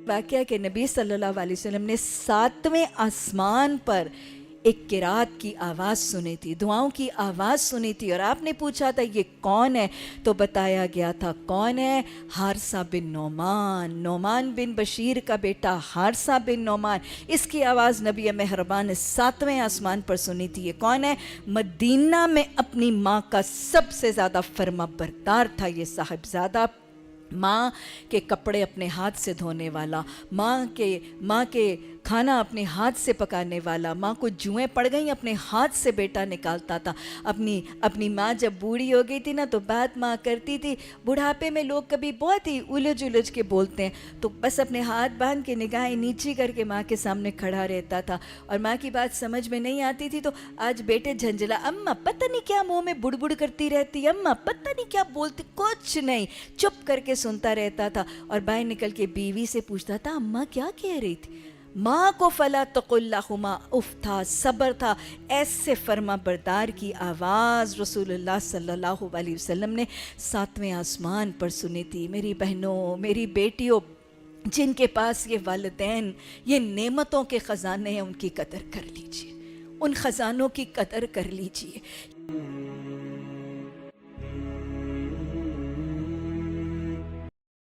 واقعہ کہ نبی صلی اللہ علیہ وسلم نے 7ویں آسمان پر ایک قرات کی آواز سنی تھی، دعاؤں کی آواز سنی تھی، اور آپ نے پوچھا تھا یہ کون ہے، تو بتایا گیا تھا کون ہے؟ حارثہ بن نعمان، نعمان بن بشیر کا بیٹا حارثہ بن نعمان، اس کی آواز نبی مہربان نے 7ویں آسمان پر سنی تھی۔ یہ کون ہے؟ مدینہ میں اپنی ماں کا سب سے زیادہ فرما بردار تھا یہ صاحبزادہ، ماں کے کپڑے اپنے ہاتھ سے دھونے والا، ماں کے کھانا اپنے ہاتھ سے پکانے والا، ماں کو جوئیں پڑ گئیں اپنے ہاتھ سے بیٹا نکالتا تھا۔ اپنی ماں جب بوڑھی ہو گئی تھی نا، تو بات ماں کرتی تھی، بڑھاپے میں لوگ کبھی بہت ہی الجھ کے بولتے ہیں، تو بس اپنے ہاتھ باندھ کے نگاہیں نیچی کر کے ماں کے سامنے کھڑا رہتا تھا، اور ماں کی بات سمجھ میں نہیں آتی تھی تو آج بیٹے جھنجھلا، اماں پتہ نہیں کیا منہ میں بڑ کرتی رہتی، اماں پتہ نہیں کیا بولتی، کچھ نہیں، چپ کر کے سنتا رہتا تھا، اور باہر نکل کے بیوی سے پوچھتا تھا اماں کیا کہہ رہی تھی؟ ماں کو فلا تقل لہما اف تھا، صبر تھا۔ ایسے فرما بردار کی آواز رسول اللہ صلی اللہ علیہ وسلم نے 7ویں آسمان پر سنی تھی۔ میری بہنوں، میری بیٹیوں، جن کے پاس یہ والدین، یہ نعمتوں کے خزانے ہیں، ان کی قدر کر لیجئے، ان خزانوں کی قدر کر لیجئے۔